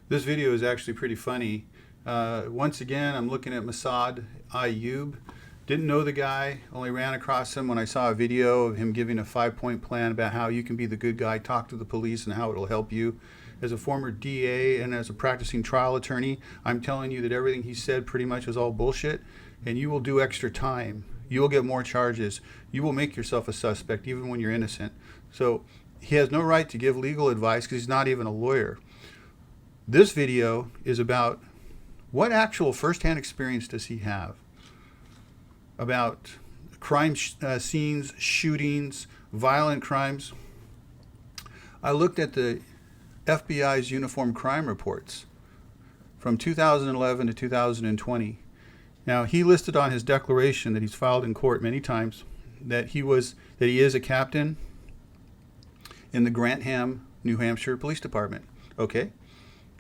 This video is actually pretty funny. Once again, I'm looking at Massad Ayoob. Didn't know the guy, only ran across him when I saw a video of him giving a 5-point plan about how you can be the good guy, talk to the police, and how it'll help you. As a former DA and as a practicing trial attorney, I'm telling you that everything he said pretty much is all bullshit, and you will do extra time. You will get more charges. You will make yourself a suspect even when you're innocent. So he has no right to give legal advice because he's not even a lawyer. This video is about what actual firsthand experience does he have about crime scenes, shootings, violent crimes. I looked at the FBI's uniform crime reports from 2011 to 2020. Now, he listed on his declaration that he's filed in court many times that he is a captain in the Grantham, New Hampshire Police Department. Okay.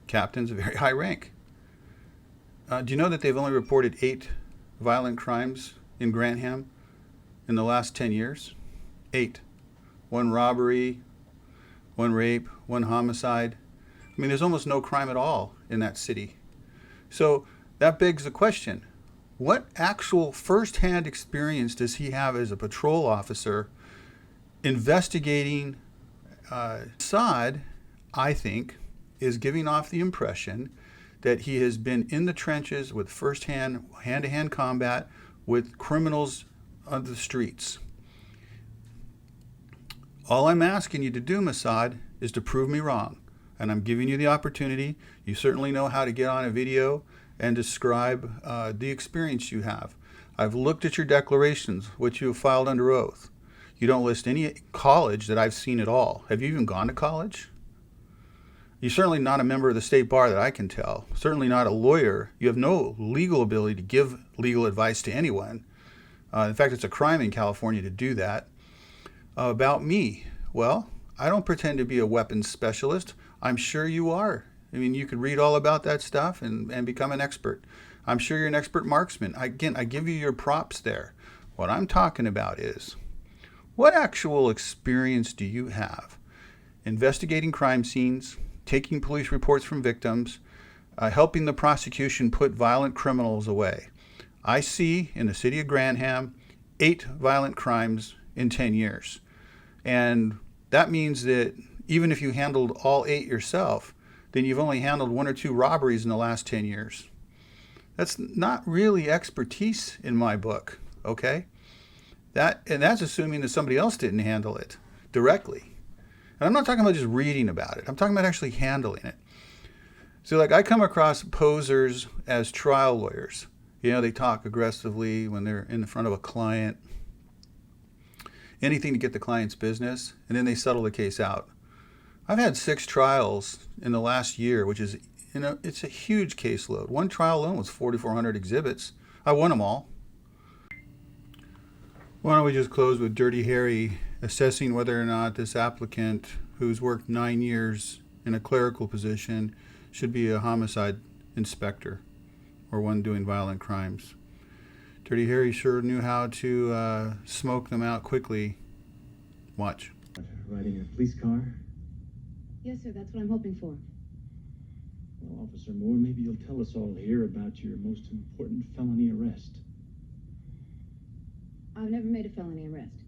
Captain's a very high rank. Do you know that they've only reported 8 violent crimes in Grantham in the last 10 years? 8. 1 robbery, 1 rape, 1 homicide. I mean, there's almost no crime at all in that city. So that begs the question, what actual first-hand experience does he have as a patrol officer investigating? Massad, I think, is giving off the impression that he has been in the trenches with first-hand, hand-to-hand combat with criminals on the streets. All I'm asking you to do, Massad, is to prove me wrong. And I'm giving you the opportunity. You certainly know how to get on a video and describe the experience you have. I've looked at your declarations, which you have filed under oath. You don't list any college that I've seen at all. Have you even gone to college? You're certainly not a member of the state bar that I can tell. Certainly not a lawyer. You have no legal ability to give legal advice to anyone. In fact, it's a crime in California to do that. About me, well, I don't pretend to be a weapons specialist. I'm sure you are. I mean, you could read all about that stuff and become an expert. I'm sure you're an expert marksman. Again, I give you your props there. What I'm talking about is, what actual experience do you have investigating crime scenes, taking police reports from victims, helping the prosecution put violent criminals away? I see in the city of Grantham 8 violent crimes in 10 years. And that means that even if you handled all 8 yourself, then you've only handled 1 or 2 robberies in the last 10 years. That's not really expertise in my book, okay? That's assuming that somebody else didn't handle it directly. And I'm not talking about just reading about it. I'm talking about actually handling it. So like I come across posers as trial lawyers. You know, they talk aggressively when they're in front of a client. Anything to get the client's business, and then they settle the case out. I've had 6 trials in the last year, which is, it's a huge caseload. One trial alone was 4,400 exhibits. I won them all. Why don't we just close with Dirty Harry assessing whether or not this applicant who's worked 9 years in a clerical position should be a homicide inspector or one doing violent crimes. Dirty Harry sure knew how to smoke them out quickly. Watch. Riding a police car? Yes, sir, that's what I'm hoping for. Well, Officer Moore, maybe you'll tell us all here about your most important felony arrest. I've never made a felony arrest.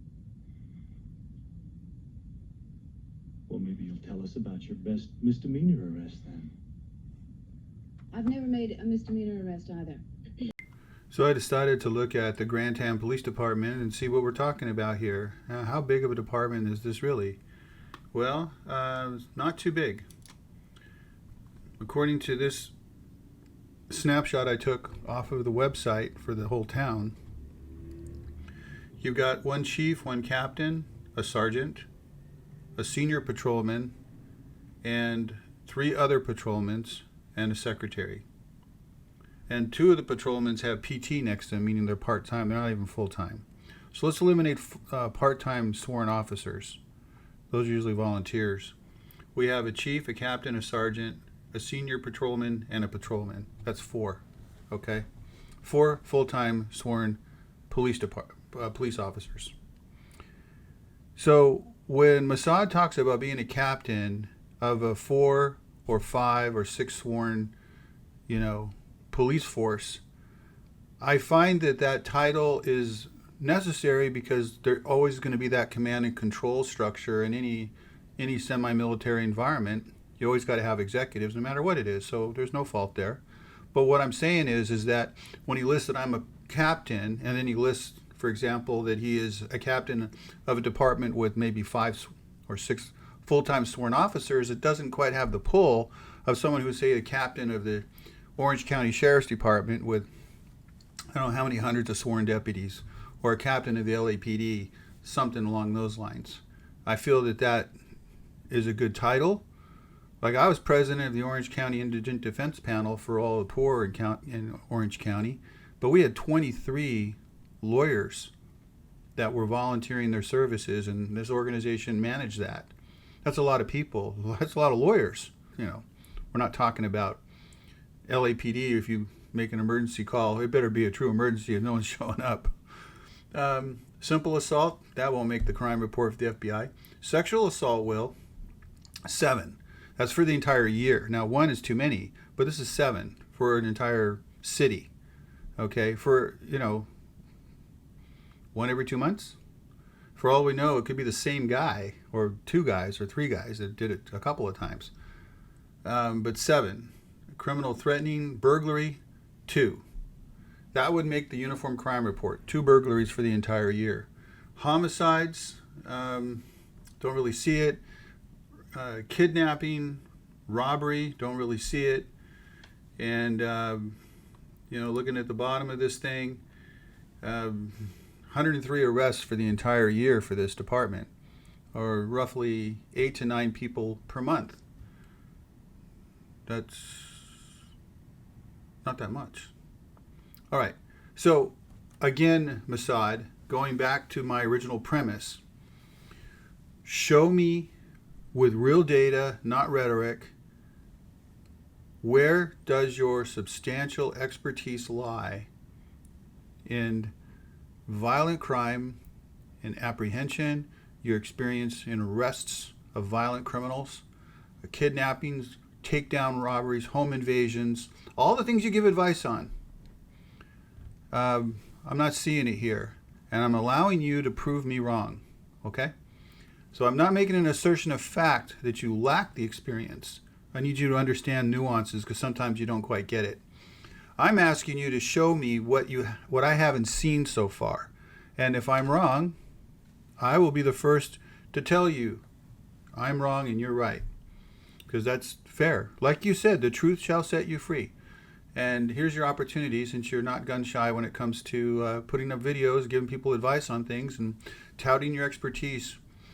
Well, maybe you'll tell us about your best misdemeanor arrest then. I've never made a misdemeanor arrest either. So I decided to look at the Grantham Police Department and see what we're talking about here. How big of a department is this really? Well, not too big. According to this snapshot I took off of the website for the whole town, you've got 1 chief, 1 captain, a sergeant, a senior patrolman, and 3 other patrolmen and a secretary. And 2 of the patrolmen have PT next to them, meaning they're part-time. They're not even full-time. So let's eliminate part-time sworn officers. Those are usually volunteers. We have a chief, a captain, a sergeant, a senior patrolman, and a patrolman. That's 4. Okay? 4 full-time sworn police officers. So when Massad talks about being a captain of a 4 or 5 or 6 sworn, police force, I find that title is necessary because there's always going to be that command and control structure in any semi-military environment. You always got to have executives, no matter what it is. So there's no fault there. But what I'm saying is that when he lists that I'm a captain, and then he lists, for example, that he is a captain of a department with maybe 5 or 6 full-time sworn officers, it doesn't quite have the pull of someone who's, say, a captain of the Orange County Sheriff's Department with I don't know how many hundreds of sworn deputies, or a captain of the LAPD, something along those lines. I feel that is a good title. Like, I was president of the Orange County Indigent Defense Panel for all the poor in Orange County, but we had 23 lawyers that were volunteering their services, and this organization managed that. That's a lot of people. That's a lot of lawyers. We're not talking about LAPD. If you make an emergency call, it better be a true emergency if no one's showing up. Simple assault, that won't make the crime report for the FBI. Sexual assault will. 7. That's for the entire year. Now, 1 is too many, but this is 7 for an entire city. Okay, for, 1 every 2 months? For all we know, it could be the same guy, or 2 guys, or 3 guys that did it a couple of times. But 7. Criminal threatening, burglary, 2. That would make the uniform crime report. 2 burglaries for the entire year. Homicides, don't really see it. Kidnapping, robbery, don't really see it. And, looking at the bottom of this thing, 103 arrests for the entire year for this department, or roughly 8 to 9 people per month. That's not that much. All right. So, again, Massad, going back to my original premise, show me with real data, not rhetoric, where does your substantial expertise lie in violent crime, in apprehension, your experience in arrests of violent criminals, kidnappings, takedown robberies, home invasions, all the things you give advice on. I'm not seeing it here, and I'm allowing you to prove me wrong, okay? So I'm not making an assertion of fact that you lack the experience. I need you to understand nuances because sometimes you don't quite get it. I'm asking you to show me what I haven't seen so far. And if I'm wrong, I will be the first to tell you I'm wrong and you're right. Because that's fair. Like you said, the truth shall set you free. And here's your opportunity, since you're not gun shy when it comes to putting up videos, giving people advice on things, and touting your expertise.